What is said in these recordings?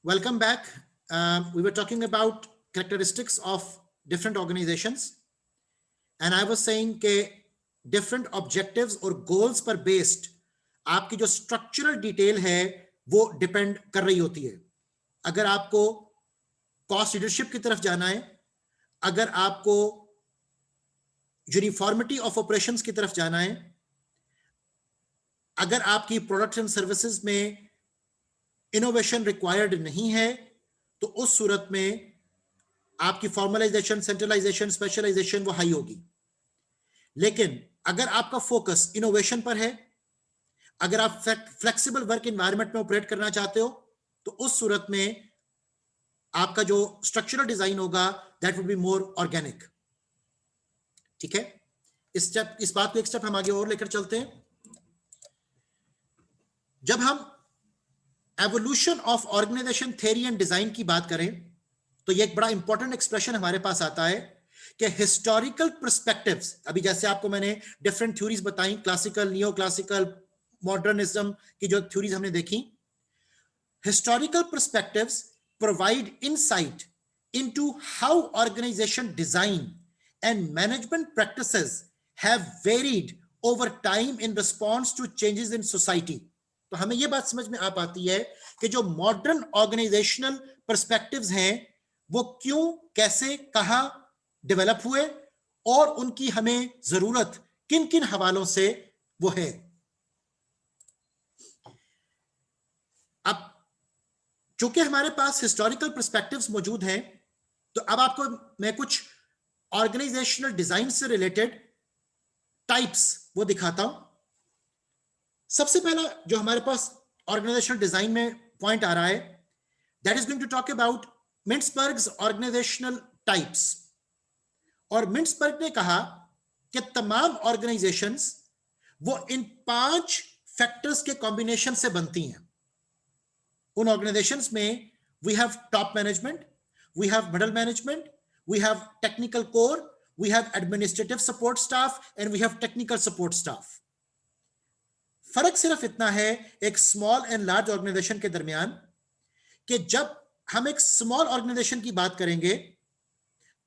Welcome back. We were talking about characteristics of different organizations, and I was saying कि different objectives और goals पर based आपकी जो structural detail है वो depend कर रही होती है. अगर आपको cost leadership की तरफ जाना है, अगर आपको uniformity of operations की तरफ जाना है, अगर आपकी products and services में इनोवेशन रिक्वायर्ड नहीं है, तो उस सूरत में आपकी फॉर्मलाइजेशन, सेंट्रलाइजेशन, स्पेशलाइजेशन वो हाई होगी. लेकिन अगर आपका फोकस इनोवेशन पर है, अगर आप फ्लेक्सिबल वर्क एनवायरनमेंट में ऑपरेट करना चाहते हो, तो उस सूरत में आपका जो स्ट्रक्चरल डिजाइन होगा that would be more organic. ठीक है, इस बात को एक स्टेप हम आगे और लेकर चलते हैं. जब हम evolution of organization theory and design की बात करें, तो ये एक बड़ा इंपॉर्टेंट एक्सप्रेशन हमारे पास आता है कि हिस्टोरिकल पर्सपेक्टिव्स, अभी जैसे आपको मैंने डिफरेंट थ्योरीज बताई, क्लासिकल, नियो क्लासिकल, मॉडर्निज्म की जो थ्योरीज हमने देखी, historical perspectives provide insight into how organization design and management practices have varied over time in response to changes in society. तो हमें यह बात समझ में आ पाती है कि जो मॉडर्न ऑर्गेनाइजेशनल पर्सपेक्टिव्स हैं वो क्यों, कैसे, कहां डेवलप हुए और उनकी हमें जरूरत किन किन हवालों से वो है. अब चूंकि हमारे पास हिस्टोरिकल पर्सपेक्टिव्स मौजूद हैं, तो अब आपको मैं कुछ ऑर्गेनाइजेशनल डिजाइन से रिलेटेड टाइप्स वो दिखाता हूं. सबसे पहला जो हमारे पास ऑर्गेनाइजेशनल डिजाइन में पॉइंट आ रहा है, that is going to talk about Mintzberg's organisational types. और मिंट्सबर्ग ने कहा कि तमाम ऑर्गेनाइजेशंस वो इन 5 फैक्टर्स के कॉम्बिनेशन से बनती हैं. उन ऑर्गेनाइजेशंस में we have top management, we have middle management, we have technical core, we have administrative support staff and we have technical support staff. फर्क सिर्फ इतना है एक स्मॉल एंड लार्ज ऑर्गेनाइजेशन के दरमियान कि जब हम एक स्मॉल ऑर्गेनाइजेशन की बात करेंगे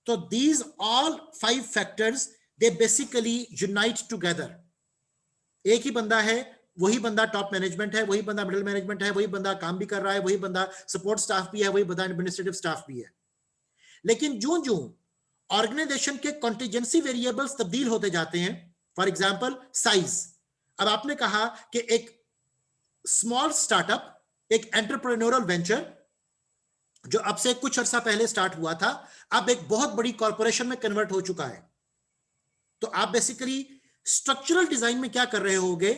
तो these all 5 factors they basically unite together. एक ही बंदा है, वही बंदा टॉप मैनेजमेंट है, वही बंदा मिडिल मैनेजमेंट है, वही बंदा काम भी कर रहा है, वही बंदा सपोर्ट स्टाफ भी है, वही बंदा एडमिनिस्ट्रेटिव स्टाफ भी है. लेकिन जो जो ऑर्गेनाइजेशन के कॉन्टिजेंसी वेरिएबल्स तब्दील होते जाते हैं, फॉर एग्जाम्पल साइज. अब आपने कहा कि एक स्मॉल स्टार्टअप, एक एंटरप्रेन्योरल वेंचर जो अब से कुछ अर्सा पहले स्टार्ट हुआ था, अब एक बहुत बड़ी कॉर्पोरेशन में कन्वर्ट हो चुका है. तो आप बेसिकली स्ट्रक्चरल डिजाइन में क्या कर रहे होगे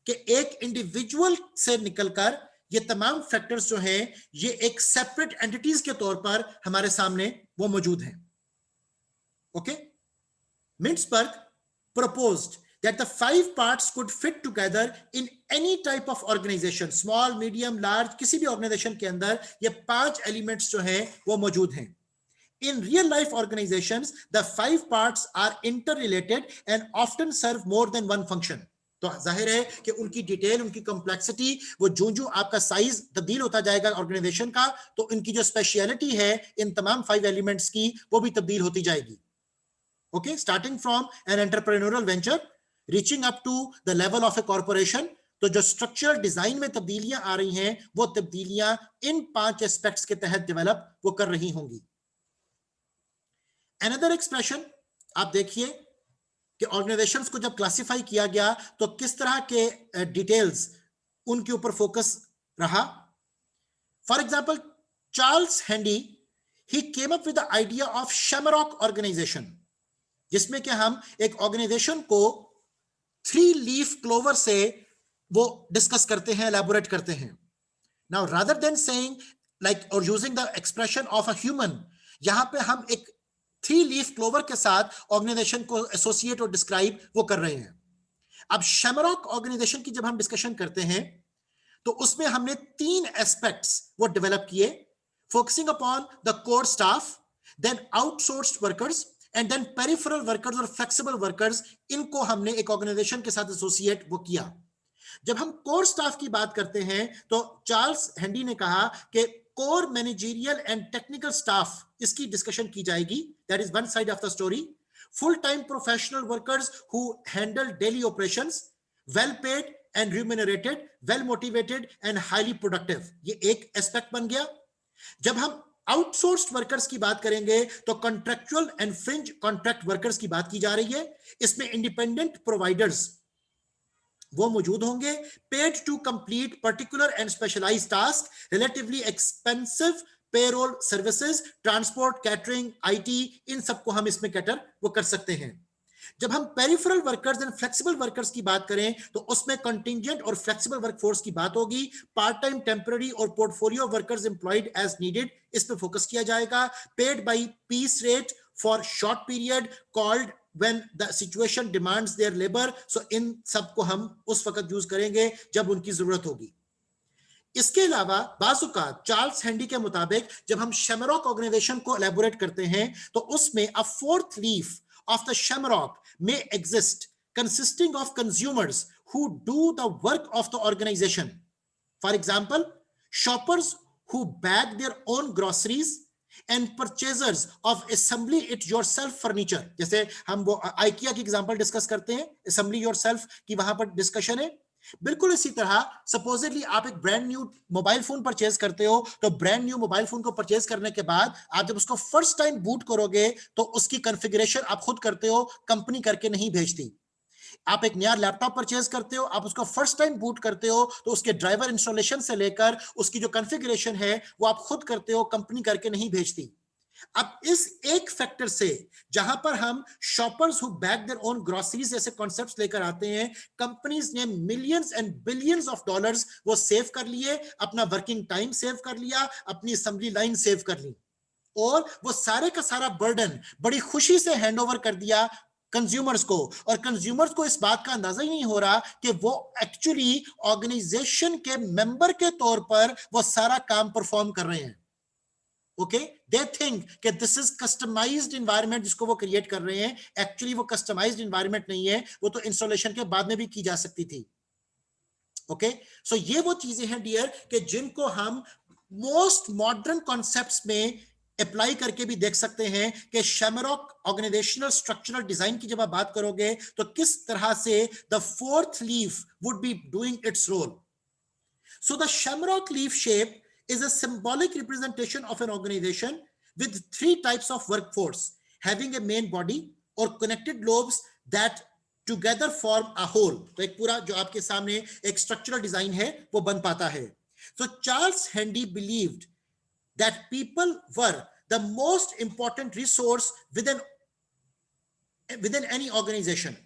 कि एक इंडिविजुअल से निकलकर ये तमाम फैक्टर्स जो हैं ये एक सेपरेट एंटिटीज के तौर पर हमारे सामने वो मौजूद हैं. Okay, Mintzberg proposed that the 5 parts could fit together in any type of organization, small, medium, large, किसी भी organization के अंदर ये 5 elements जो हैं वो मौजूद हैं. In real life organizations, the 5 parts are interrelated and often serve more than one function. तो जाहिर है कि उनकी डिटेल, उनकी कॉम्प्लेक्सिटी, वो जो आपका साइज तब्दील होता जाएगा ऑर्गेनाइजेशन का, तो उनकी जो स्पेशलिटी है इन तमाम 5 एलिमेंट्स की वो भी तब्दील होती जाएगी. Okay, starting from an entrepreneurial venture, reaching up to the level of a corporation. तो जो स्ट्रक्चरल डिजाइन में तब्दीलियां आ रही हैं वो तब्दीलियां इन 5 एस्पेक्ट्स के तहत डेवलप वो कर रही होंगी. अनदर एक्सप्रेशन आप देखिए कि ऑर्गेनाइजेशंस को जब क्लासिफाई किया गया तो किस तरह के डिटेल्स उनके ऊपर फोकस रहा. For example Charles Handy, he came up with the idea of shamrock organization, जिसमें कि हम एक ऑर्गेनाइजेशन को 3 लीफ क्लोवर से वो डिस्कस करते हैं, एलैबोरेट करते हैं. Now rather than saying like और using the expression of a human, यहां पे हम एक 3 लीफ क्लोवर के साथ ऑर्गेनाइजेशन को एसोसिएट और डिस्क्राइब वो कर रहे हैं. अब शैमरॉक ऑर्गेनाइजेशन की जब हम डिस्कशन करते हैं तो उसमें हमने 3 एस्पेक्ट्स वो डेवलप किए, focusing upon the core staff, then outsourced workers and then peripheral workers और फ्लेक्सिबल वर्कर्स. इनको हमने एक ऑर्गेनाइजेशन के साथ एसोसिएट वो किया. जब हम कोर स्टाफ की बात करते हैं तो चार्ल्स हैंडी ने कहा कि core managerial and technical staff, इसकी डिस्कशन की जाएगी, that is one side of the story. Full time professional workers who handle daily operations, well paid and remunerated, well motivated and highly productive, ये एक aspect बन गया। जब हम outsourced workers की बात करेंगे तो contractual and fringe contract workers की बात की जा रही है। इसमें इंडिपेंडेंट प्रोवाइडर्स वो मौजूद होंगे, paid to complete particular and specialised task, relatively expensive payroll services, transport, catering, IT, इन सबको हम इसमें कैटर वो कर सकते हैं। जब हम peripheral workers and flexible workers की बात करें तो उसमें कंटिंजेंट और फ्लेक्सिबल वर्कफोर्स की बात होगी, पार्ट टाइम, टेम्पररी और portfolio workers employed as needed, इस पे फोकस किया जाएगा। Paid by piece rate for short period called when the situation demands their labor, so इन सबको हम उस वक्त यूज करेंगे जब उनकी जरूरत होगी। इसके अलावा बाजुकात चार्ल्स हैंडी के मुताबिक जब हम शेमरॉक ऑर्गेनाइजेशन को एलैबोरेट करते हैं तो उसमें अ fourth leaf of the shamrock may exist consisting of consumers who do the work of the organization. For example, shoppers who bag their own groceries and purchasers of assembly it yourself furniture. जैसे हम वो IKEA की example discuss करते हैं, assembly yourself की वहां पर discussion है। बिल्कुल इसी तरह सपोजिटली आप एक brand new mobile phone purchase करते हो, तो ब्रांड न्यू मोबाइल फोन को परचेज करने के बाद आप जब उसको फर्स्ट टाइम बूट करोगे तो उसकी कॉन्फ़िगरेशन आप खुद करते हो, कंपनी करके नहीं भेजती। आप एक नया लैपटॉप परचेज करते हो, आप उसको फर्स्ट टाइम बूट करते हो तो उसके ड्राइवर इंस्टॉलेशन से लेकर उसकी जो कॉन्फ़िगरेशन है वो आप खुद करते हो, कंपनी करके नहीं भेजती। अब इस एक फैक्टर से जहां पर हम shoppers who bag their own groceries जैसे कॉन्सेप्ट्स लेकर आते हैं, कंपनीज ने millions and billions of dollars वो सेव कर लिए, अपना वर्किंग टाइम सेव कर लिया, अपनी असेंबली लाइन सेव कर ली और वो सारे का सारा बर्डन बड़ी खुशी से हैंडओवर कर दिया कंज्यूमर्स को। और कंज्यूमर्स को इस बात का अंदाजा ही नहीं हो रहा कि वो एक्चुअली ऑर्गेनाइजेशन के मेंबर के तौर पर वो सारा काम परफॉर्म कर रहे हैं। ओके, दे थिंक कि दिस इज कस्टमाइज्ड एनवायरनमेंट जिसको वो क्रिएट कर रहे हैं, एक्चुअली वो कस्टमाइज्ड एनवायरनमेंट नहीं है, वो तो इंस्टॉलेशन के बाद में भी की जा सकती थी। ओके, सो ये वो चीजें हैं डियर कि जिनको हम मोस्ट मॉडर्न कॉन्सेप्ट्स में अप्लाई करके भी देख सकते हैं कि शैमरॉक ऑर्गेनाइजेशनल स्ट्रक्चरल डिजाइन की जब आप बात करोगे तो किस तरह से the fourth leaf would be doing its role. So the shamrock leaf shape is a symbolic representation of an organization with three types of workforce having a main body or connected lobes that together form a whole। तो एक पूरा जो आपके सामने एक structural design है वो बन पाता है। So Charles Handy believed that people were the most important resource within any organization,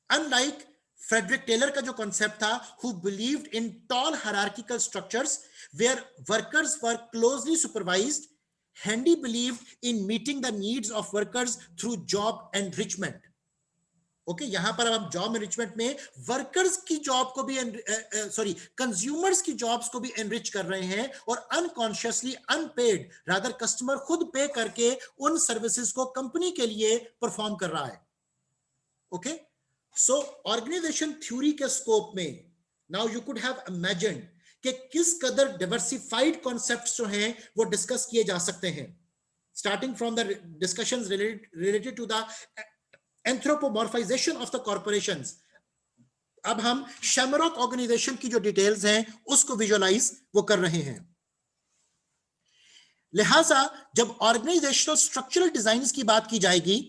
unlike Frederick Taylor का जो concept था who believed in tall hierarchical structures where workers were closely supervised. Handy believed in meeting the needs of workers through job enrichment. Okay, यहां पर अब हम job enrichment में workers की job को भी कंज्यूमर्स की जॉब्स को भी एनरिच कर रहे हैं और अनकॉन्शियसली अनपेड रादर कस्टमर खुद पे करके उन सर्विसेज को कंपनी के लिए परफॉर्म कर रहा है। ओके, सो ऑर्गेनाइजेशन थ्योरी के स्कोप में now you could have imagined कि किस कदर डाइवर्सिफाइड कॉन्सेप्ट्स जो हैं वो डिस्कस किए जा सकते हैं, starting from the discussions related to the anthropomorphisation of the corporations. अब हम शैमरॉक ऑर्गेनाइजेशन की जो डिटेल्स हैं उसको विजुअलाइज वो कर रहे हैं। लिहाजा जब ऑर्गेनाइजेशनल स्ट्रक्चरल डिजाइन की बात की जाएगी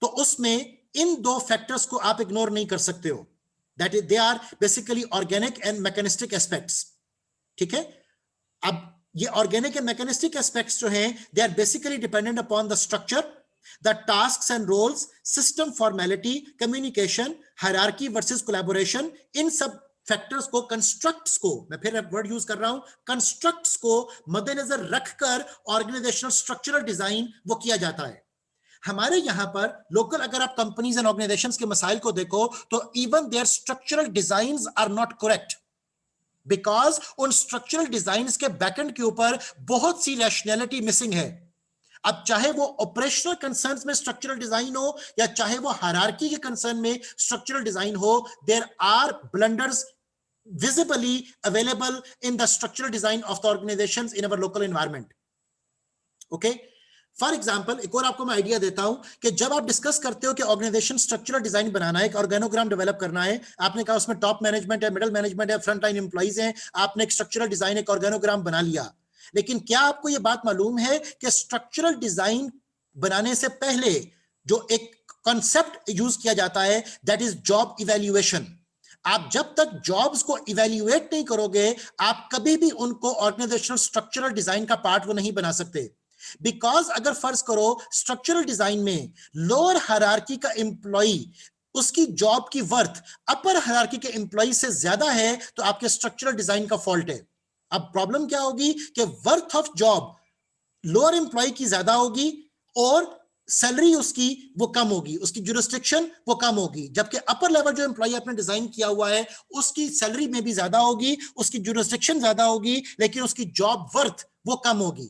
तो उसमें इन दो फैक्टर्स को आप इग्नोर नहीं कर सकते हो, that is they are basically organic and mechanistic aspects. ठीक है, अब ये ऑर्गेनिक एंड मैकेनिस्टिक एस्पेक्ट्स जो हैं they are basically dependent upon the structure, the tasks and roles, system formality, communication, hierarchy versus collaboration। इन सब फैक्टर्स को, constructs को, मैं फिर वर्ड यूज कर रहा हूं, कंस्ट्रक्ट्स को मद्देनजर रखकर ऑर्गेनाइजेशनल स्ट्रक्चरल डिजाइन वो किया जाता है। हमारे यहां पर लोकल अगर आप कंपनीज एंड ऑर्गेनाइजेशंस के मसाइल को देखो तो even their structural designs are not correct, because उन स्ट्रक्चरल डिजाइंस के बैकएंड के ऊपर बहुत सी रैशनैलिटी मिसिंग है। अब चाहे वो ऑपरेशनल कंसर्न्स में स्ट्रक्चरल डिजाइन हो या चाहे वो हायरार्की के कंसर्न में स्ट्रक्चरल डिजाइन हो, there are blunders visibly available in the structural design of the organizations in our local environment. Okay. For example एक और आपको मैं आइडिया देता हूं कि जब आप डिस्कस करते हो कि ऑर्गेनाइजेशन स्ट्रक्चरल डिजाइन बनाना है, एक ऑर्गेनोग्राम डेवलप करना है, आपने कहा उसमें टॉप मैनेजमेंट है, मिडिल मैनेजमेंट है, फ्रंट लाइन एम्प्लॉइज हैं, आपने एक स्ट्रक्चरल डिजाइन, एक ऑर्गेनोग्राम बना लिया, लेकिन क्या आपको यह बात मालूम है कि स्ट्रक्चरल डिजाइन बनाने से पहले जो एक कॉन्सेप्ट यूज किया जाता है, दैट इज जॉब इवैल्यूएशन. आप जब तक जॉब्स को इवैल्यूएट नहीं करोगे, आप कभी भी उनको ऑर्गेनाइजेशनल स्ट्रक्चरल डिजाइन का पार्ट वो नहीं बना सकते. बिकॉज अगर फर्ज करो स्ट्रक्चरल डिजाइन में लोअर हायरार्की का एम्प्लॉय, उसकी जॉब की वर्थ अपर हायरार्की के एम्प्लॉय से ज्यादा है, तो आपके स्ट्रक्चरल डिजाइन का फॉल्ट है. अब प्रॉब्लम क्या होगी कि worth of job lower employ की ज्यादा होगी और सैलरी उसकी वो कम होगी, उसकी जुरिस्डिक्शन वो कम होगी, जबकि अपर लेवल जो एम्प्लॉय आपने डिजाइन किया हुआ है उसकी सैलरी में भी ज्यादा होगी, उसकी जुरिस्डिक्शन ज्यादा होगी, लेकिन उसकी जॉब वर्थ वो कम होगी.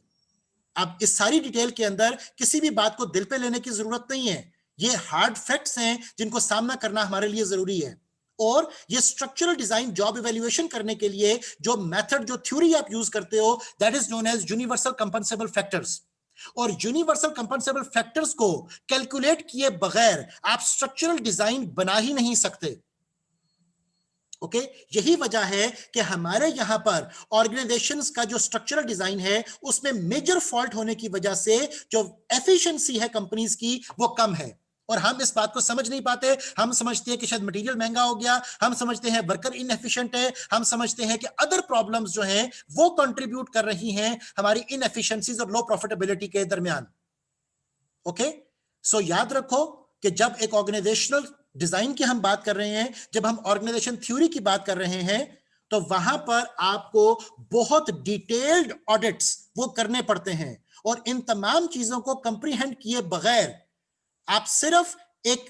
अब इस सारी डिटेल के अंदर किसी भी बात को दिल पे लेने की जरूरत नहीं है, ये हार्ड फैक्ट्स हैं जिनको सामना करना हमारे लिए जरूरी है. और ये स्ट्रक्चरल डिजाइन जॉब इवैल्यूएशन करने के लिए जो मेथड, जो थ्योरी आप यूज करते हो, that is known as universal compensable factors. और यूनिवर्सल कंपनसेबल फैक्टर्स को कैलकुलेट किए बगैर आप स्ट्रक्चरल डिजाइन बना ही नहीं सकते. ओके यही वजह है कि हमारे यहां पर ऑर्गेनाइजेशंस का जो स्ट्रक्चरल डिजाइन है उसमें मेजर फॉल्ट होने की वजह से जो एफिशिएंसी है कंपनीज की वो कम है. और हम इस बात को समझ नहीं पाते, हम समझते हैं कि शायद मटेरियल महंगा हो गया, हम समझते हैं वर्कर इनएफिशिएंट है, हम समझते हैं कि अदर प्रॉब्लम्स जो हैं वो कंट्रीब्यूट कर रही हैं हमारी इनएफिशिएंसीज और लो प्रॉफिटेबिलिटी के दरमियान. ओके सो याद रखो कि जब एक ऑर्गेनाइजेशनल डिजाइन की हम बात कर रहे हैं, जब हम ऑर्गेनाइजेशन थ्योरी की बात कर रहे हैं, तो वहां पर आपको बहुत डिटेल्ड ऑडिट्स वो करने पड़ते हैं. और इन तमाम चीजों को कंप्रीहेंड किए बगैर आप सिर्फ एक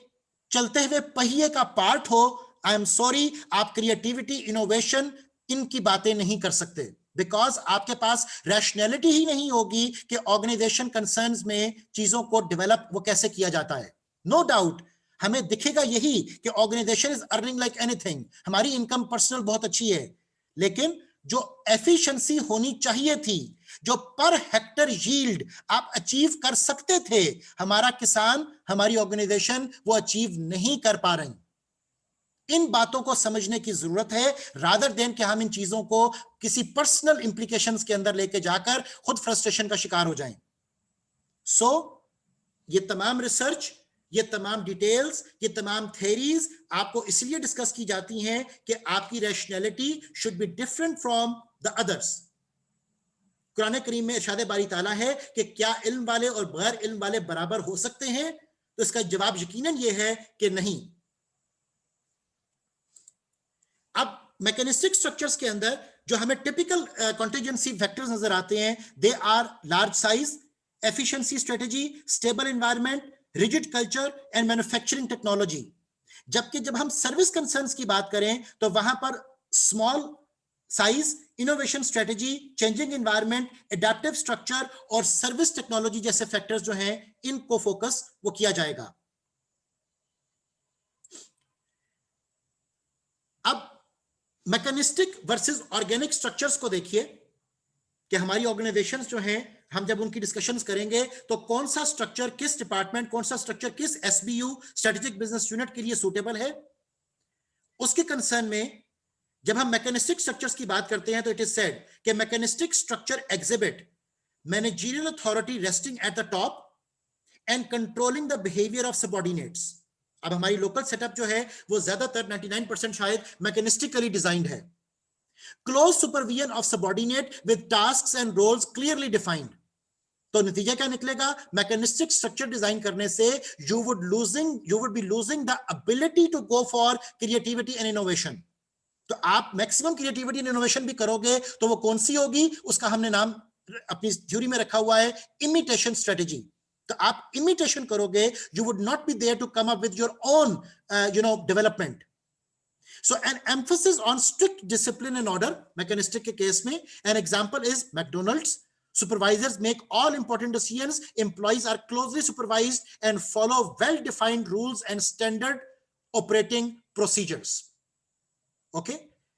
चलते हुए पहिए का पार्ट हो, आई एम सॉरी, आप क्रिएटिविटी, इनोवेशन इनकी बातें नहीं कर सकते. बिकॉज आपके पास रैशनैलिटी ही नहीं होगी कि ऑर्गेनाइजेशन कंसर्न्स में चीजों को डेवलप वो कैसे किया जाता है. नो डाउट हमें दिखेगा यही कि organization is earning like anything, हमारी इनकम पर्सनल बहुत अच्छी है, लेकिन जो एफिशिएंसी होनी चाहिए थी, जो पर हेक्टर यील्ड आप अचीव कर सकते थे, हमारा किसान, हमारी ऑर्गेनाइजेशन वो अचीव नहीं कर पा रही. इन बातों को समझने की जरूरत है, रादर देन कि हम इन चीजों को किसी पर्सनल इंप्लीकेशंस के अंदर लेके जाकर खुद फ्रस्ट्रेशन का शिकार हो जाएं. सो ये तमाम रिसर्च, ये तमाम डिटेल्स, ये तमाम थ्योरीज आपको इसलिए डिस्कस की जाती हैं कि आपकी rationality should be different from the others. Quran Karim में इरशाद बारी ताला है कि क्या इल्म वाले और बगैर इल्म वाले बराबर हो सकते हैं, तो इसका जवाब यकीनन ये है कि नहीं. अब मैकेनिस्टिक स्ट्रक्चर्स के अंदर जो हमें टिपिकल कॉन्टिजेंसी फैक्टर्स नजर आते हैं, they are large size, efficiency strategy, stable environment, rigid culture and manufacturing technology. जबकि जब हम सर्विस कंसर्न्स की बात करें तो वहां पर small size, innovation strategy, changing environment, adaptive structure और सर्विस टेक्नोलॉजी जैसे फैक्टर्स जो हैं इनको फोकस वो किया जाएगा. अब मैकेनिस्टिक वर्सेस ऑर्गेनिक स्ट्रक्चर्स को देखिए कि हमारी ऑर्गेनाइजेशंस जो हैं, हम जब उनकी डिस्कशंस करेंगे तो कौन सा स्ट्रक्चर किस डिपार्टमेंट, कौन सा स्ट्रक्चर किस एसबीयू, स्ट्रेटेजिक बिजनेस यूनिट के लिए सूटेबल है. उसके कंसर्न में जब हम मैकेनिस्टिक स्ट्रक्चर्स की बात करते हैं तो इट इज सेड कि mechanistic structure exhibit managerial authority resting at the top and controlling the behaviour of subordinates. अब हमारी लोकल सेटअप जो है वो ज्यादातर 99% शायद मैकेनिस्टिकली डिजाइंड है. Close supervision of subordinate with tasks and roles clearly defined. तो नतीजा क्या निकलेगा, मैकेनिस्टिक स्ट्रक्चर डिजाइन करने से you would be losing the ability to go for creativity and innovation. तो आप मैक्सिमम क्रिएटिविटी एंड इनोवेशन भी करोगे तो वो कौन सी होगी, उसका हमने नाम अपनी थ्योरी में रखा हुआ है इमिटेशन स्ट्रेटेजी. तो आप इमिटेशन करोगे, you would not be there to come up with your own development. So an emphasis on strict discipline and order, mechanistic के केस में an example is McDonald's. Supervisors make all important decisions, employees are closely supervised and follow well-defined rules and standard operating procedures. Okay?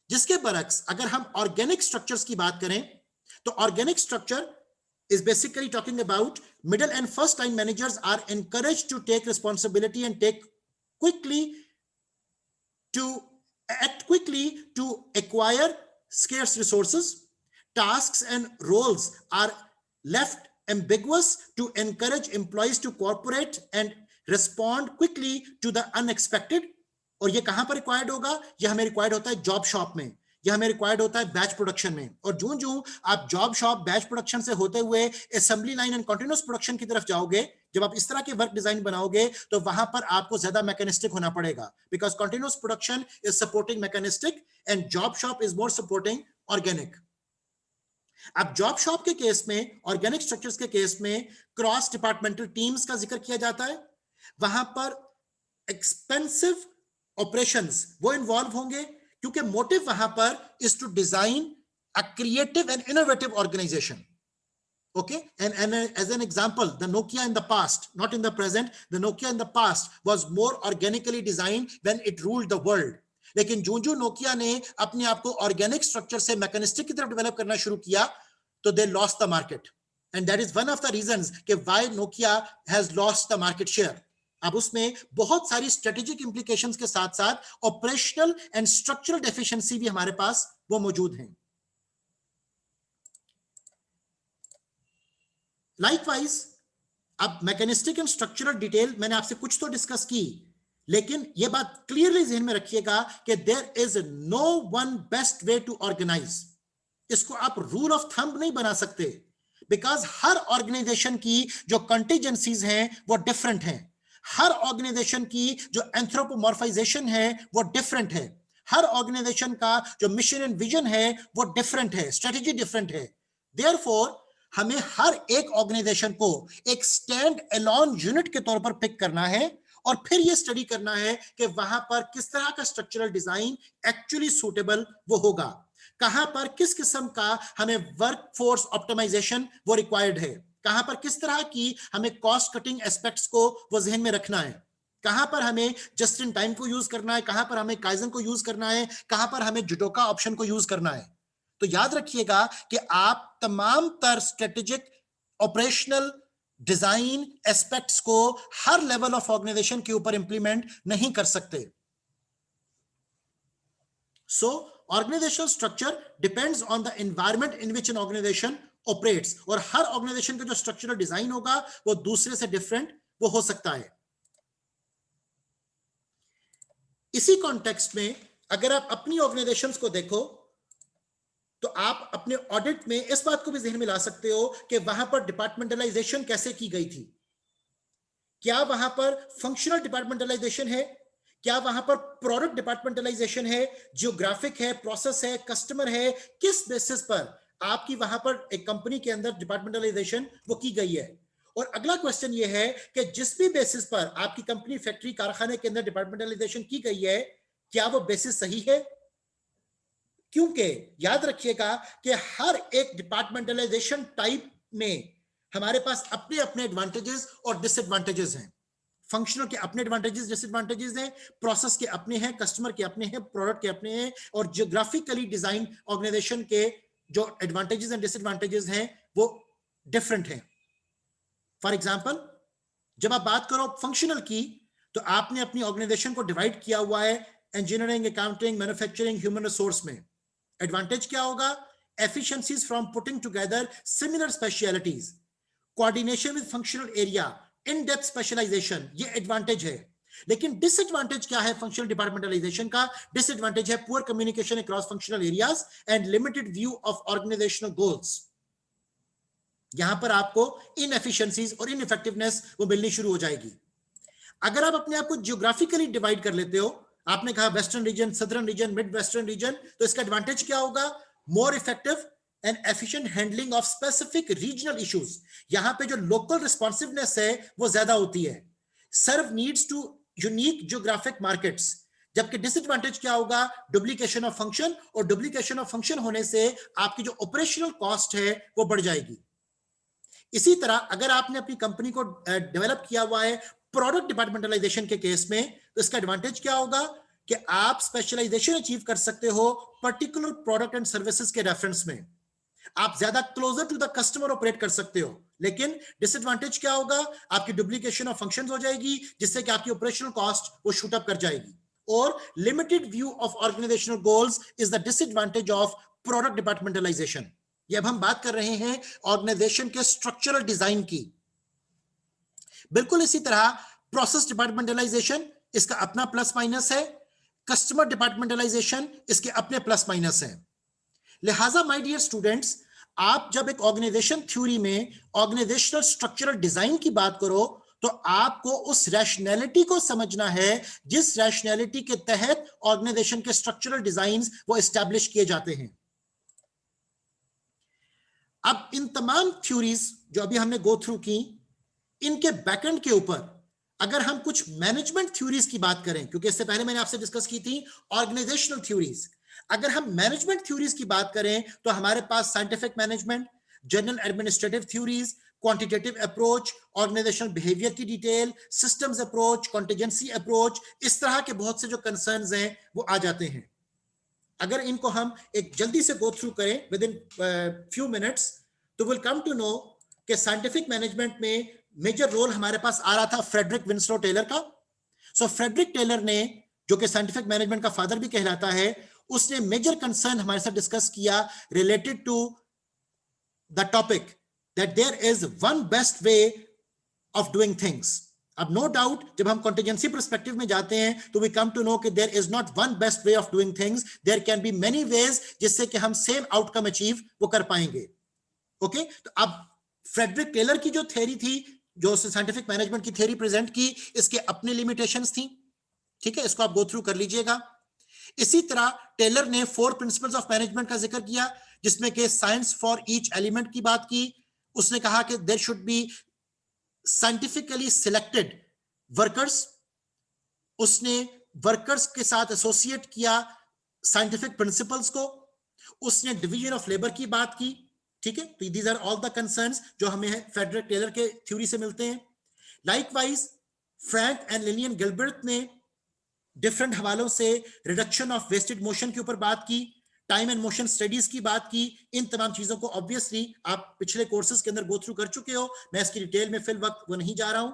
जिसके बरक्स अगर हम organic structures की बात करें तो organic structure is basically talking about middle and first line managers are encouraged to take responsibility and quickly to act quickly to acquire scarce resources. Tasks and roles are left ambiguous to encourage employees to cooperate and respond quickly to the unexpected. और ये कहां पर required होगा? ये हमें required होता है job shop में, यह हमें रिक्वायर्ड होता है बैच प्रोडक्शन में। और जो आप जॉब शॉप बैच प्रोडक्शन से होते हुए assembly line and continuous production की तरफ जाओगे, जब आप इस तरह के वर्क डिजाइन बनाओगे तो वहां पर आपको ज्यादा मैकेनिस्टिक होना पड़ेगा, because continuous production is supporting mechanistic and job shop is more supporting organic. अब जॉब शॉप के केस में, ऑर्गेनिक स्ट्रक्चर्स के केस में क्रॉस डिपार्टमेंटल टीम्स का जिक्र किया जाता है, वहां पर एक्सपेंसिव ऑपरेशंस वो इन्वॉल्व होंगे, क्योंकि मोटिव वहां पर is to design a creative and innovative organization. Okay, and as an example, the Nokia in the past, not in the present, the Nokia in the past was more organically designed when it ruled the world. लेकिन जो Nokia ने अपने आप को organic structure से mechanistic की तरफ develop करना शुरू किया तो they lost the market, and that is one of the reasons कि why Nokia has lost the market share. अब उसमें बहुत सारी स्ट्रेटेजिक इंप्लीकेशंस के साथ साथ ऑपरेशनल एंड स्ट्रक्चरल डेफिशिएंसी भी हमारे पास वो मौजूद हैं। लाइकवाइज अब मैकेनिस्टिक एंड स्ट्रक्चरल डिटेल मैंने आपसे कुछ तो डिस्कस की, लेकिन यह बात क्लियरली ध्यान में रखिएगा कि there is no one best way to organize. इसको आप रूल ऑफ थंब नहीं बना सकते, बिकॉज हर ऑर्गेनाइजेशन की जो कंटीजेंसीज हैं वो डिफरेंट हैं, हर ऑर्गेनाइजेशन की जो एंथ्रोपोमॉर्फाइजेशन है वो डिफरेंट है, हर ऑर्गेनाइजेशन का जो मिशन एंड विजन है वो डिफरेंट है, स्ट्रेटेजी डिफरेंट है। देयरफॉर हमें हर एक ऑर्गेनाइजेशन को एक स्टैंड अलोन यूनिट के तौर पर पिक करना है और फिर यह स्टडी करना है कि वहां पर किस तरह का स्ट्रक्चरल डिजाइन एक्चुअली सूटेबल वो होगा, कहां पर किस किस्म का हमें वर्कफोर्स ऑप्टिमाइजेशन वो रिक्वायर्ड है, कहां पर किस तरह की हमें कॉस्ट कटिंग एस्पेक्ट्स को वो जहन में रखना है, कहां पर हमें जस्ट इन टाइम को यूज करना है, कहां पर हमें काइजन को यूज करना है, कहां पर हमें जुडोका ऑप्शन को यूज करना है। तो याद रखिएगा कि आप तमाम तर स्ट्रेटेजिक ऑपरेशनल डिजाइन एस्पेक्ट्स को हर लेवल ऑफ ऑर्गेनाइजेशन के ऊपर इंप्लीमेंट नहीं कर सकते। So organisational structure depends on the environment in which an organisation operates, और हर ऑर्गेनाइजेशन का जो स्ट्रक्चरल डिजाइन होगा वो दूसरे से डिफरेंट वो हो सकता है। इसी कॉन्टेक्स्ट में अगर आप अपनी ऑर्गेनाइजेशंस को देखो तो आप अपने ऑडिट में इस बात को भी ध्यान में ला सकते हो कि वहां पर डिपार्टमेंटलाइजेशन कैसे की गई थी। क्या वहां पर फंक्शनल डिपार्टमेंटलाइजेशन है, क्या वहां पर प्रोडक्ट डिपार्टमेंटलाइजेशन है, जियोग्राफिक है, प्रोसेस है, कस्टमर है, किस बेसिस पर आपकी वहां पर एक कंपनी के अंदर डिपार्टमेंटलाइजेशन वो की गई है। और अगला क्वेश्चन ये है कि जिस भी बेसिस पर आपकी कंपनी, फैक्ट्री, कारखाने के अंदर डिपार्टमेंटलाइजेशन की गई है, क्या वो बेसिस सही है? क्योंकि याद रखिएगा कि हर एक डिपार्टमेंटलाइजेशन टाइप में हमारे पास अपने अपने एडवांटेजेस और डिसएडवांटेजेस हैं। फंक्शनल के अपने एडवांटेजेस डिसएडवांटेजेस हैं, प्रोसेस के अपने हैं, कस्टमर के अपने हैं, प्रोडक्ट के अपने हैं, और जियोग्राफिकली डिजाइन ऑर्गेनाइजेशन के जो एडवांटेजेस एंड डिसएडवांटेजेस हैं वो डिफरेंट हैं। फॉर एग्जांपल, जब आप बात करो फंक्शनल की तो आपने अपनी ऑर्गेनाइजेशन को डिवाइड किया हुआ है engineering, accounting, manufacturing, human resource में। एडवांटेज क्या होगा? Efficiencies from putting together similar specialities, coordination with functional area, in depth specialization, ये एडवांटेज है। लेकिन डिसएडवांटेज क्या है फंक्शनल डिपार्टमेंटलाइजेशन का? डिसएडवांटेज है poor communication across functional areas and limited view of organizational goals. यहां पर आपको इनएफिशिएंसीज और इनइफेक्टिवनेस वो मिलनी शुरू हो जाएगी। अगर आप अपने आप को जियोग्राफिकली डिवाइड कर लेते हो, आपने कहा western region, southern reason, mid western region, तो इसका एडवांटेज क्या होगा? More effective and efficient handling of specific regional issues. यहां पे जो लोकल रिस्पॉन्सिवनेस है वो ज्यादा होती है, serve needs to unique geographic markets. जबकि डिसएडवांटेज क्या होगा? डुप्लीकेशन ऑफ फंक्शन, और डुप्लीकेशन ऑफ फंक्शन होने से आपकी जो ऑपरेशनल कॉस्ट है वो बढ़ जाएगी। इसी तरह अगर आपने अपनी कंपनी को डेवलप किया हुआ है प्रोडक्ट डिपार्टमेंटलाइजेशन के केस में, तो इसका एडवांटेज क्या होगा? कि आप स्पेशलाइजेशन अचीव कर सकते हो पर्टिकुलर प्रोडक्ट एंड सर्विसेज के रेफरेंस में, आप ज्यादा closer to the customer operate कर सकते हो। लेकिन डिसएडवांटेज क्या होगा, आपकी डुप्लीकेशन ऑफ फंक्शंस हो जाएगी, जिससे कि आपकी ऑपरेशनल कॉस्ट वो शूट अप कर जाएगी। और limited view of organizational goals is the disadvantage of product departmentalization. ये अब हम बात कर रहे हैं ऑर्गेनाइजेशन के स्ट्रक्चरल डिजाइन की। बिल्कुल इसी तरह प्रोसेस डिपार्टमेंटलाइजेशन, इसका अपना प्लस माइनस है, कस्टमर डिपार्टमेंटलाइजेशन इसके अपने प्लस माइनस है। लिहाजा माय डियर स्टूडेंट्स, आप जब एक ऑर्गेनाइजेशन थ्योरी में ऑर्गेनाइजेशनल स्ट्रक्चरल डिजाइन की बात करो तो आपको उस रैशनैलिटी को समझना है जिस रैशनैलिटी के तहत ऑर्गेनाइजेशन के स्ट्रक्चरल डिजाइंस वो एस्टैब्लिश किए जाते हैं। अब इन तमाम थ्योरीज जो अभी हमने गो थ्रू की, इनके बैकएंड के ऊपर अगर हम कुछ मैनेजमेंट थ्योरीज की बात करें, क्योंकि इससे पहले मैंने आपसे डिस्कस की थी ऑर्गेनाइजेशनल थ्योरीज, अगर हम मैनेजमेंट थ्योरीज की बात करें तो हमारे पास scientific management, general administrative theories, quantitative approach, organisational behaviour की detail, systems approach, contingency approach, इस तरह के बहुत से जो कंसर्न्स हैं वो आ जाते हैं। अगर इनको हम एक जल्दी से गो थ्रू करें विद इन फ्यू मिनट्स, तो विल कम टू नो कि साइंटिफिक मैनेजमेंट में मेजर रोल हमारे पास आ रहा था फ्रेडरिक विंस्लो टेलर का। सो फ्रेडरिक टेलर ने, जो कि साइंटिफिक मैनेजमेंट का फादर भी कहलाता है, उसने मेजर कंसर्न हमारे साथ डिस्कस किया related to the topic that there is one best way of doing things. अब नो डाउट जब हम कॉन्टिजेंसी पर्सपेक्टिव में जाते हैं तो वी कम टू नो कि there is not one best way of doing things, there can be many ways जिससे कि हम सेम आउटकम अचीव वो कर पाएंगे। ओके, तो अब फ्रेडरिक टेलर की जो थ्योरी थी, जो साइंटिफिक मैनेजमेंट की थ्योरी प्रेजेंट की, इसके अपने लिमिटेशंस थी। ठीक है, इसको आप गो थ्रू कर लीजिएगा। इसी तरह टेलर ने 4 प्रिंसिपल्स ऑफ मैनेजमेंट का जिक्र किया, जिसमें कि साइंस फॉर ईच एलिमेंट की बात की। उसने कहा कि there should be scientifically selected workers. उसने वर्कर्स के साथ एसोसिएट किया साइंटिफिक प्रिंसिपल्स को। उसने डिवीजन ऑफ लेबर की बात की। ठीक है, तो these are all the concerns जो हमें फ्रेडरिक टेलर के थ्योरी से मिलते हैं। Likewise Frank and Lillian Gilbreth ने डिफरेंट हवालों से रिडक्शन ऑफ वेस्टेड मोशन के ऊपर बात की, टाइम एंड मोशन स्टडीज की बात की। इन तमाम चीजों को ऑब्वियसली आप पिछले कोर्सेज के अंदर गो थ्रू कर चुके हो, मैं इसकी डिटेल में फिल वक्त वो नहीं जा रहा हूं।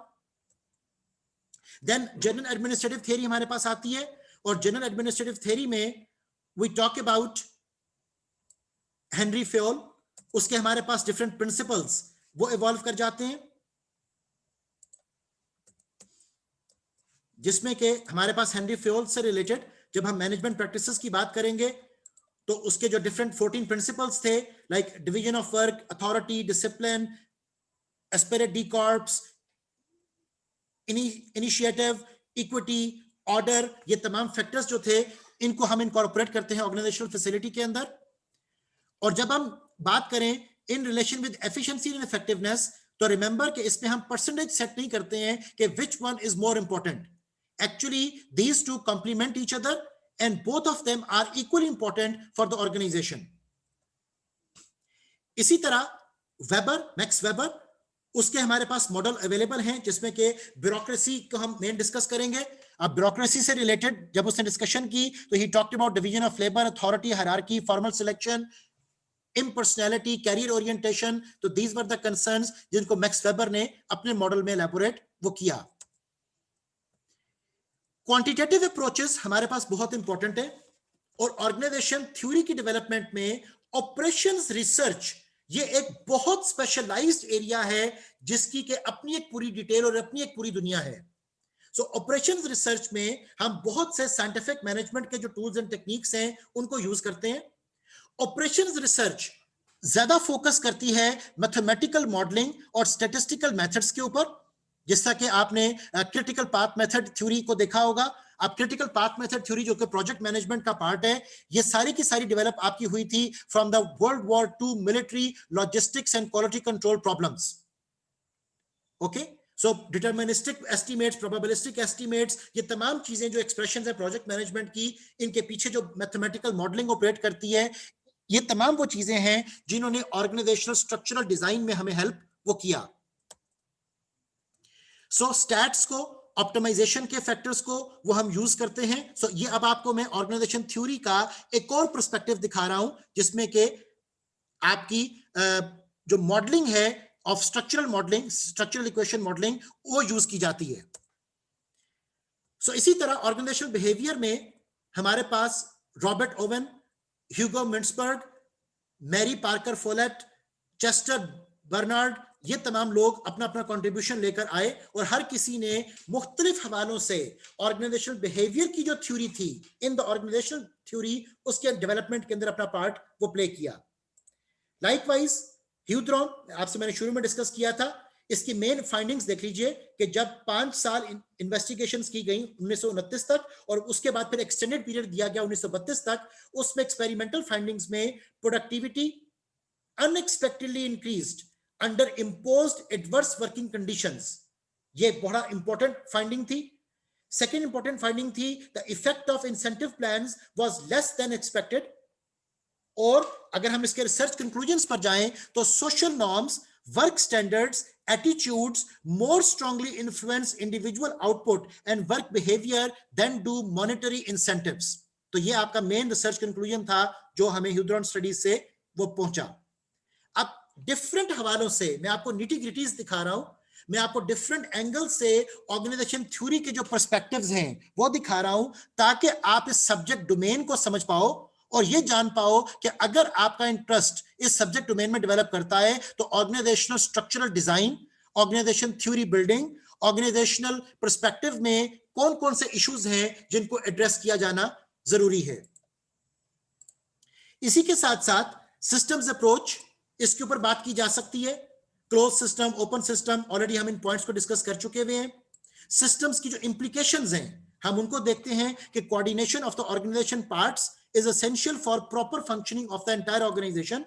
देन जनरल एडमिनिस्ट्रेटिव थियरी हमारे पास आती है, और जनरल एडमिनिस्ट्रेटिव थियरी में we talk about Henri Fayol. उसके हमारे पास डिफरेंट प्रिंसिपल्स वो इवॉल्व कर जाते हैं, जिसमें कि हमारे पास हेनरी फ्योल से रिलेटेड जब हम मैनेजमेंट प्रैक्टिसेस की बात करेंगे तो उसके जो डिफरेंट 14 प्रिंसिपल्स थे, like division of work, authority, discipline, esprit de corps, initiative, equity, order, ये तमाम फैक्टर्स जो थे इनको हम इनकॉर्पोरेट करते हैं ऑर्गेनाइजेशनल फैसिलिटी के अंदर। और जब हम बात करें in relation with efficiency and effectiveness, तो रिमेंबर कि इसमें हम परसेंटेज सेट नहीं करते हैं कि which one is more important. Actually these two complement each other and both of them are equally important for the organization. इसी तरह वेबर, मैक्स वेबर, उसके हमारे पास मॉडल अवेलेबल हैं, जिसमें कि ब्यूरोक्रेसी को हम मेन डिस्कस करेंगे। अब ब्यूरोक्रेसी से रिलेटेड जब उसने डिस्कशन की तो he talked about division of labour, authority, hierarchy, formal selection, impersonality, career orientation. तो दीज वर द कंसर्न्स जिनको मैक्स वेबर ने अपने मॉडल में एलैबोरेट वो किया। क्वांटिटेटिव अप्रोचेस हमारे पास बहुत इंपॉर्टेंट है, और ऑर्गेनाइजेशन थ्योरी की डेवलपमेंट में ऑपरेशंस रिसर्च ये एक बहुत स्पेशलाइज्ड एरिया है, जिसकी के अपनी एक पूरी डिटेल और अपनी एक पूरी दुनिया है। सो ऑपरेशंस रिसर्च में हम बहुत से साइंटिफिक मैनेजमेंट के जो टूल्स एंड टेक्निक्स हैं उनको यूज करते हैं। ऑपरेशंस रिसर्च ज्यादा फोकस करती है मैथमेटिकल मॉडलिंग और स्टैटिस्टिकल मेथड्स के ऊपर, जैसा कि आपने क्रिटिकल पाथ मेथड थ्योरी को देखा होगा। आप क्रिटिकल पाथ मेथड थ्योरी जो कि प्रोजेक्ट मैनेजमेंट का पार्ट है, ये सारी की सारी डेवलप आपकी हुई थी from the world war II military logistics and quality control problems. Okay, so deterministic estimates, probabilistic estimates, ये तमाम चीजें जो एक्सप्रेशंस है प्रोजेक्ट मैनेजमेंट की, इनके पीछे जो मैथमेटिकल मॉडलिंग ऑपरेट करती है, ये तमाम वो चीजें हैं जिन्होंने ऑर्गेनाइजेशनल स्ट्रक्चरल डिजाइन में हमें हेल्प वो किया। सो स्टैट्स को ऑप्टिमाइजेशन के फैक्टर्स को वो हम यूज करते हैं. सो ये अब आपको मैं ऑर्गेनाइजेशन थ्योरी का एक और पर्सपेक्टिव दिखा रहा हूं जिसमें कि आपकी जो मॉडलिंग है of structural modelling, structural equation modelling, वो यूज की जाती है. सो इसी तरह ऑर्गेनाइजेशनल बिहेवियर में हमारे पास Robert Owen, Hugo Mintzberg, Mary Parker Follett, Chester Barnard, ये तमाम लोग अपना अपना कंट्रीब्यूशन लेकर आए और हर किसी ने मुख्तलिफ हवालों से ऑर्गेनाइजेशनल बिहेवियर की जो थ्योरी थी इन द ऑर्गेनाइजेशनल थ्योरी, उसके डेवलपमेंट के अंदर अपना पार्ट वो प्ले किया. लाइकवाइज ह्यूथ्रॉन, आपसे मैंने शुरू में डिस्कस किया था, इसकी मेन फाइंडिंग्स देख लीजिए कि जब 5 साल इन्वेस्टिगेशंस की गई 1929 तक और उसके बाद फिर एक्सटेंडेड पीरियड दिया गया 1932 तक, उसमें एक्सपेरिमेंटल फाइंडिंग्स में productivity unexpectedly increased under imposed adverse working conditions. ये बड़ा इंपॉर्टेंट फाइंडिंग थी. सेकेंड इंपॉर्टेंट फाइंडिंग थी the effect of incentive plans was less than expected. और अगर हम इसके रिसर्च कंक्लूजन्स पर जाएं तो social norms, work standards, attitudes more strongly influence individual output and work behaviour than do monetary incentives. तो ये आपका मेन रिसर्च कंक्लूजन था जो हमें ह्यूथ्रॉन स्टडीज से वो पहुंचा. अब डिफरेंट हवालों से मैं आपको निटी ग्रिटीज दिखा रहा हूं, मैं आपको डिफरेंट एंगल से ऑर्गेनाइजेशन थ्योरी के जो पर्सपेक्टिव्स हैं वो दिखा रहा हूं ताकि आप इस सब्जेक्ट डोमेन को समझ पाओ और ये जान पाओ कि अगर आपका इंटरेस्ट इस सब्जेक्ट डोमेन में डेवलप करता है तो organisational structural design, organisation theory building, organisational perspective में कौन कौन से इश्यूज हैं जिनको एड्रेस किया जाना जरूरी है. इसी के साथ साथ सिस्टम्स अप्रोच, इसके ऊपर बात की जा सकती है. Close system, open system, already हम इन पॉइंट्स को डिस्कस कर चुके हुए हैं. सिस्टम्स की जो इंप्लीकेशंस हैं हम उनको देखते हैं कि coordination of the organisation parts is essential for proper functioning of the entire organization.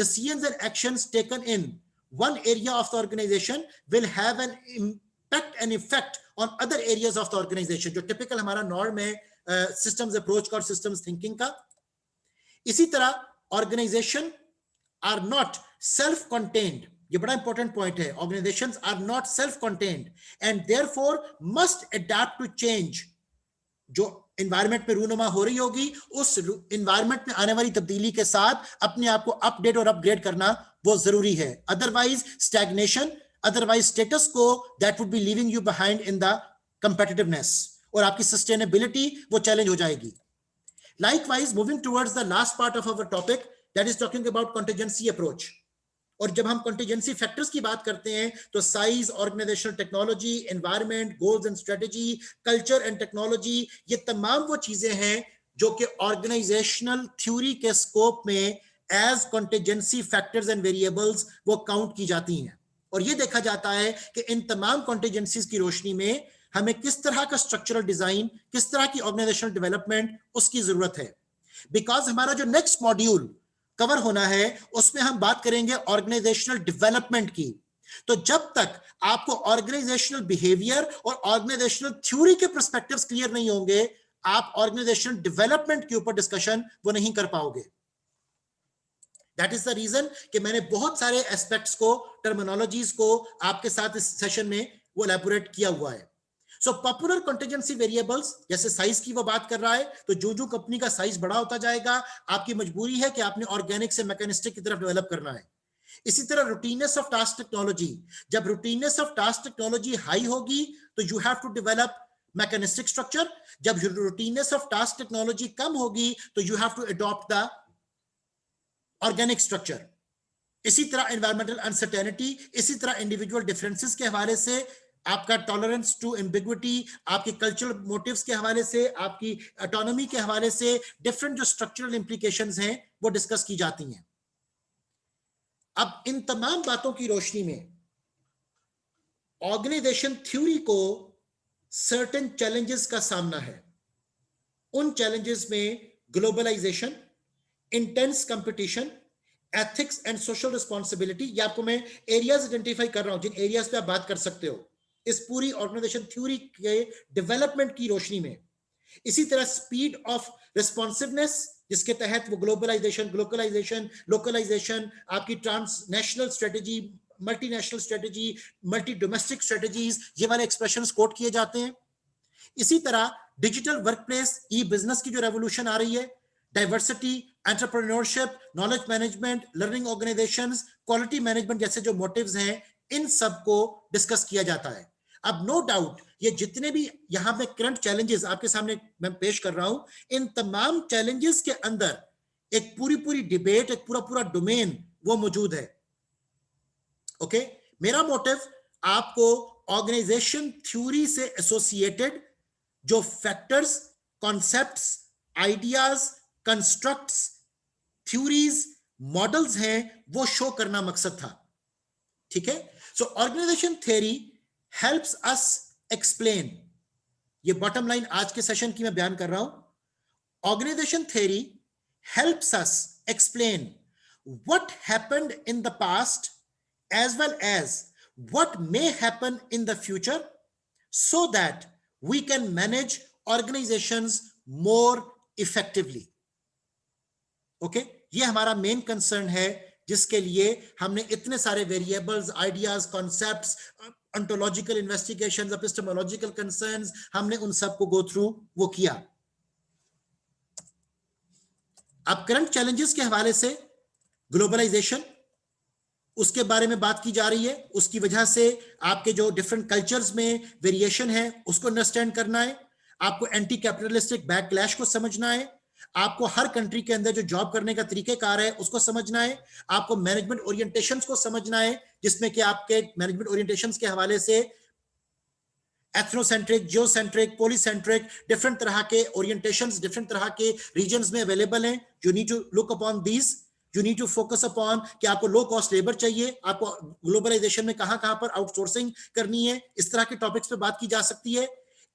Decisions and actions taken in one area of the organization will have an impact and effect on other areas of the organization. जो typical हमारा norm है systems approach का और systems thinking का. इसी तरह organization are not self-contained. ये बड़ा इंपॉर्टेंट पॉइंट है. Organizations are not self-contained and therefore must adapt to change. जो एनवायरमेंट में रूनुमा हो रही होगी उस एनवायरमेंट में आने वाली तब्दीली के साथ अपने आप को अपडेट और अपग्रेड करना वो जरूरी है. अदरवाइज स्टैग्नेशन, अदरवाइज स्टेटस को that would be leaving you behind in the competitiveness और आपकी सस्टेनेबिलिटी वो चैलेंज हो जाएगी. Likewise moving towards the last part of our topic that is talking about contingency approach. और जब हम कंटीजेंसी फैक्टर्स की बात करते हैं तो size, organisational technology, environment, goals and strategy, culture and technology, ये तमाम वो चीजें हैं जो कि ऑर्गेनाइजेशनल थ्योरी के स्कोप में as contingency factors and variables वो काउंट की जाती हैं. और ये देखा जाता है कि इन तमाम कंटीजेंसीज की रोशनी में हमें किस तरह का स्ट्रक्चरल डिजाइन, किस तरह की ऑर्गेनाइजेशनल डेवलपमेंट उसकी जरूरत है. बिकॉज हमारा जो नेक्स्ट मॉड्यूल कवर होना है उसमें हम बात करेंगे ऑर्गेनाइजेशनल डेवलपमेंट की. तो जब तक आपको ऑर्गेनाइजेशनल बिहेवियर और ऑर्गेनाइजेशनल थ्योरी के पर्सपेक्टिव्स क्लियर नहीं होंगे, आप ऑर्गेनाइजेशनल डेवलपमेंट के ऊपर डिस्कशन वो नहीं कर पाओगे. दैट इज द रीजन कि मैंने बहुत सारे एस्पेक्ट्स को, टर्मिनोलॉजीज को आपके साथ इस सेशन में वो एलैबोरेट किया हुआ है. सो पॉपुलर कंटीजेंसी वेरिएबल्स, जैसे साइज की वो बात कर रहा है, तो जो जो कंपनी का साइज बड़ा होता जाएगा आपकी मजबूरी है कि आपने ऑर्गेनिक से मैकेनिस्टिक की तरफ डेवलप करना है. इसी तरह रूटीननेस ऑफ टास्क टेक्नोलॉजी, जब routineness of task technology high होगी तो you have to develop mechanistic structure. जब रूटीननेस ऑफ टास्क टेक्नोलॉजी कम होगी तो you have to adopt the organic structure. इसी तरह एनवायरमेंटल अनसर्टेनिटी, इसी तरह इंडिविजुअल डिफरेंसेस के हवाले से, आपका टॉलरेंस टू एम्बिग्विटी, आपके कल्चरल मोटिव्स के हवाले से, आपकी ऑटोनॉमी के हवाले से डिफरेंट जो स्ट्रक्चरल इंप्लीकेशंस हैं वो डिस्कस की जाती हैं. अब इन तमाम बातों की रोशनी में ऑर्गेनाइजेशन थ्योरी को सर्टेन चैलेंजेस का सामना है. उन चैलेंजेस में globalisation, intense competition, ethics and social responsibility, ये आपको मैं एरियाज आइडेंटिफाई कर रहा हूं जिन एरियाज पे आप बात कर सकते हो इस पूरी ऑर्गेनाइजेशन थ्योरी के डेवलपमेंट की रोशनी में. इसी तरह स्पीड ऑफ रिस्पॉन्सिवनेस, जिसके तहत वो ग्लोबलाइजेशन, ग्लोकलाइजेशन, लोकलाइजेशन, आपकी transnational strategy, multinational strategy, multi domestic strategies, ये वाले एक्सप्रेशंस कोट किए जाते हैं। इसी तरह डिजिटल वर्कप्लेस, ई बिजनेस की जो रेवोल्यूशन आ रही है, diversity, entrepreneurship, knowledge management, learning organisations, quality management जैसे जो मोटिव्स हैं, इन सब को डिस्कस किया जाता है। अब नो डाउट ये जितने भी यहां पे करंट चैलेंजेस आपके सामने मैं पेश कर रहा हूं, इन तमाम चैलेंजेस के अंदर एक पूरी डिबेट, एक पूरा डोमेन वो मौजूद है। ओके, मेरा मोटिव आपको ऑर्गेनाइजेशन थ्योरी से एसोसिएटेड जो factors, concepts, ideas, constructs, theories, models हैं, वो शो करना मकसद था। ठीक है, so organisation theory helps us explain, ये बॉटम लाइन आज के सेशन की मैं बयान कर रहा हूं। Organisation theory helps us explain what happened in the past as well as what may happen in the future so that we can manage organizations more effectively. Okay, ये हमारा मेन कंसर्न है जिसके लिए हमने इतने सारे variables, ideas, concepts, ontological investigations, epistemological concerns, हमने उन सबको गो थ्रू वो किया। अब करंट चैलेंजेस के हवाले से ग्लोबलाइजेशन, उसके बारे में बात की जा रही है। उसकी वजह से आपके जो डिफरेंट कल्चर्स में वेरिएशन है उसको अंडरस्टैंड करना है। आपको एंटी कैपिटलिस्टिक बैकलैश को समझना है। आपको हर कंट्री के अंदर जो जॉब करने का तरीकेकार है उसको समझना है। आपको मैनेजमेंट ओरिएंटेशंस को समझना है, जिसमें कि आपके मैनेजमेंट ओरिएंटेशंस के हवाले से एथनोसेंट्रिक, जियोसेंट्रिक, पॉलीसेंट्रिक, डिफरेंट तरह के ओरिएंटेशंस, डिफरेंट तरह के रीजन्स में अवेलेबल हैं। You need to look upon these, you need to focus upon कि आपको लो कॉस्ट लेबर चाहिए, आपको ग्लोबलाइजेशन में कहां पर आउटसोर्सिंग करनी है, इस तरह के टॉपिक्स पे बात की जा सकती है।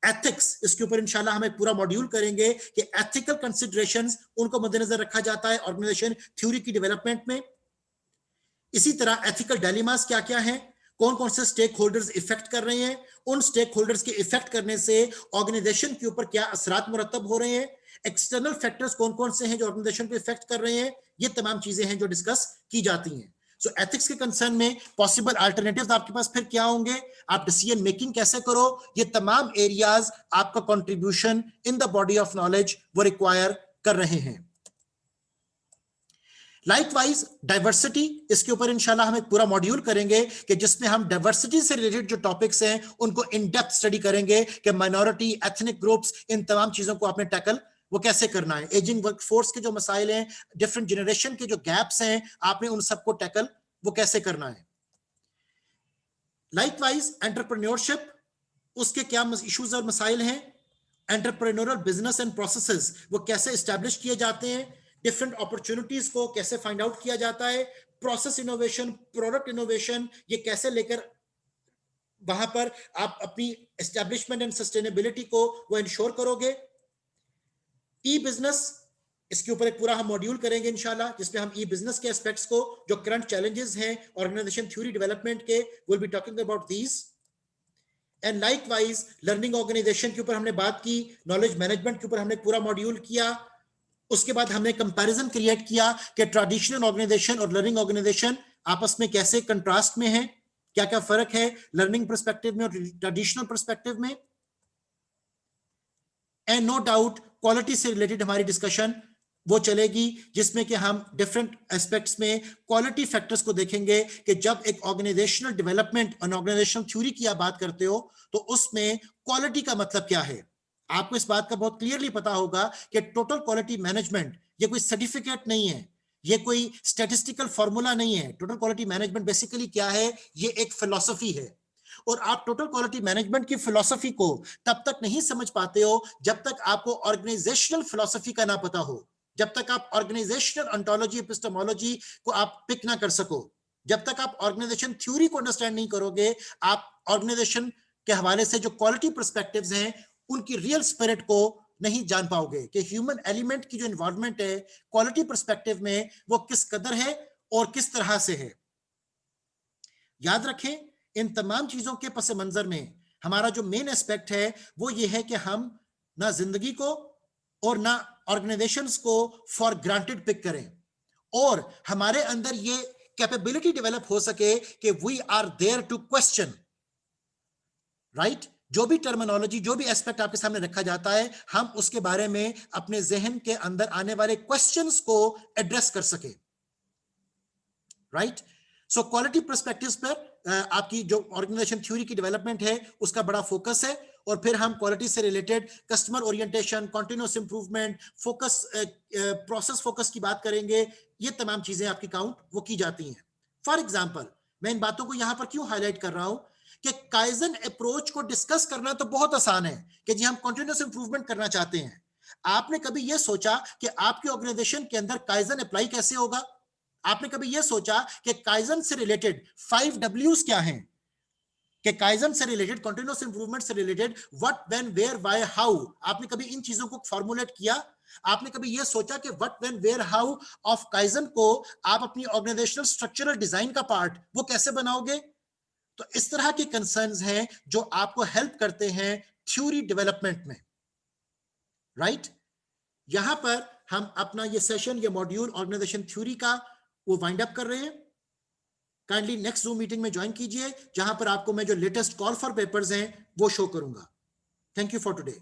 एथिक्स, इसके ऊपर इंशाल्लाह हम एक पूरा मॉड्यूल करेंगे कि एथिकल कंसिडरेशंस उनको मद्देनजर रखा जाता है ऑर्गेनाइजेशन थ्योरी की डेवलपमेंट में। इसी तरह एथिकल डायलेमास क्या क्या हैं, कौन कौन से स्टेक होल्डर्स इफेक्ट कर रहे हैं, उन स्टेक होल्डर्स के इफेक्ट करने से ऑर्गेनाइजेशन के ऊपर क्या असरात मुरतब हो रहे हैं, एक्सटर्नल फैक्टर्स कौन कौन से हैं जो ऑर्गेनाइजेशन को इफेक्ट कर रहे हैं, ये तमाम चीजें हैं जो डिस्कस की जाती हैं। सो एथिक्स के कंसर्न में पॉसिबल अल्टरनेटिव्स आपके पास फिर क्या होंगे, आप डिसीजन मेकिंग कैसे करो, ये तमाम एरियाज आपका contribution in the body of knowledge वो रिक्वायर कर रहे हैं। लाइकवाइज डाइवर्सिटी, इसके ऊपर इंशाल्लाह हम एक पूरा मॉड्यूल करेंगे कि जिसमें हम डाइवर्सिटी से रिलेटेड जो टॉपिक्स हैं उनको इन डेप्थ स्टडी करेंगे कि माइनॉरिटी, एथनिक ग्रुप्स, इन तमाम चीजों को आपने टैकल वो कैसे करना है। एजिंग वर्कफोर्स के जो मसाइल हैं, डिफरेंट जनरेशन के जो गैप्स हैं, आपने उन सबको टैकल वो कैसे करना है। लाइकवाइज एंटरप्रेन्योरशिप, उसके क्या इश्यूज और मसाइल हैं, एंटरप्रेन्योरल बिजनेस एंड प्रोसेसेस वो कैसे एस्टैब्लिश किए जाते हैं, डिफरेंट अपॉर्चुनिटीज को कैसे फाइंड आउट किया जाता है, प्रोसेस इनोवेशन, प्रोडक्ट इनोवेशन, ये कैसे लेकर वहां पर आप अपनी एस्टैब्लिशमेंट एंड सस्टेनेबिलिटी को वो इंश्योर करोगे। ई बिजनेस, इसके ऊपर एक पूरा हम मॉड्यूल करेंगे इंशाल्लाह, जिसमें हम ई बिजनेस के एस्पेक्ट्स को, जो करंट चैलेंजेस हैं ऑर्गेनाइजेशन थ्योरी डेवलपमेंट के, will be talking about these. And likewise learning organisation के ऊपर हमने बात की, नॉलेज मैनेजमेंट के ऊपर हमने पूरा मॉड्यूल किया। उसके बाद हमने कंपैरिजन क्रिएट किया कि ट्रेडिशनल ऑर्गेनाइजेशन और लर्निंग ऑर्गेनाइजेशन आपस में कैसे कंट्रास्ट में है, क्या क्या फर्क है लर्निंग पर्सपेक्टिव में और ट्रेडिशनल पर्सपेक्टिव में। एंड नो डाउट क्वालिटी से रिलेटेड हमारी डिस्कशन वो चलेगी, जिसमें कि हम डिफरेंट एस्पेक्ट्स में क्वालिटी फैक्टर्स को देखेंगे कि जब एक ऑर्गेनाइजेशनल डेवलपमेंट और ऑर्गेनाइजेशनल थ्योरी की आप बात करते हो तो उसमें क्वालिटी का मतलब क्या है। आपको इस बात का बहुत क्लियरली पता होगा कि टोटल क्वालिटी मैनेजमेंट ये कोई सर्टिफिकेट नहीं है, ये कोई स्टैटिस्टिकल फॉर्मूला नहीं है। टोटल क्वालिटी मैनेजमेंट बेसिकली क्या है, ये एक फिलॉसफी है। और आप टोटल क्वालिटी मैनेजमेंट की फिलॉसफी को तब तक नहीं समझ पाते हो जब तक आपको ऑर्गेनाइजेशनल फिलॉसफी का ना पता हो, जब तक आप ऑर्गेनाइजेशनल ऑन्टोलॉजी, एपिस्टेमोलॉजी को आप पिक ना कर सको, जब तक आप ऑर्गेनाइजेशन थ्योरी को अंडरस्टैंड नहीं करोगे, आप ऑर्गेनाइजेशन के हवाले से जो क्वालिटी पर्सपेक्टिव्स हैं उनकी रियल स्पिरिट को नहीं जान पाओगे कि ह्यूमन एलिमेंट की जो इन्वॉल्वमेंट है क्वालिटी पर्सपेक्टिव में वो किस कदर है और किस तरह से है। याद रखें, इन तमाम चीजों के पस मंजर में हमारा जो मेन एस्पेक्ट है वो ये है कि हम ना जिंदगी को और ना ऑर्गेनाइजेशंस को फॉर ग्रांटेड पिक करें, और हमारे अंदर ये कैपेबिलिटी डेवलप हो सके कि we are there to question, right? जो भी टर्मिनोलॉजी, जो भी एस्पेक्ट आपके सामने रखा जाता है, हम उसके बारे में अपने जहन के अंदर आने वाले क्वेश्चंस को एड्रेस कर सके, राइट? सो क्वालिटी पर्सपेक्टिव्स पर आपकी जो ऑर्गेनाइजेशन थ्योरी की डेवलपमेंट है उसका बड़ा फोकस है, और फिर हम क्वालिटी से related customer orientation, continuous improvement, focus, process focus की बात करेंगे। ये तमाम चीजें आपकी काउंट वो की जाती हैं। फॉर एग्जांपल, मैं इन बातों को यहां पर क्यों हाईलाइट कर रहा हूं कि काइजन अप्रोच को डिस्कस करना तो बहुत आसान है कि जी हम कंटिन्यूअस इंप्रूवमेंट करना चाहते हैं। आपने कभी यह सोचा कि आपकी ऑर्गेनाइजेशन के अंदर काइजन अप्लाई कैसे होगा? आपने कभी यह सोचा कि काइजन से रिलेटेड 5 W's क्या हैं? कि काइजन से रिलेटेड, कंटिन्यूअस इंप्रूवमेंट से related what, when, where, why, how, आपने कभी इन चीजों को फॉर्मुलेट किया? आपने कभी यह सोचा कि what, when, where, how of kaizen को आप अपनी ऑर्गेनाइजेशनल स्ट्रक्चरल डिजाइन का पार्ट वो कैसे बनाओगे? तो इस तरह के कंसर्न्स हैं जो आपको हेल्प करते हैं थ्योरी डेवलपमेंट में, राइट? यहां पर हम अपना ये सेशन, ये मॉड्यूल ऑर्गेनाइजेशन थ्योरी का वो वाइंड अप कर रहे हैं। काइंडली नेक्स्ट जूम मीटिंग में ज्वाइन कीजिए, जहां पर आपको मैं जो लेटेस्ट कॉल फॉर पेपर्स हैं वो शो करूंगा। Thank you for today.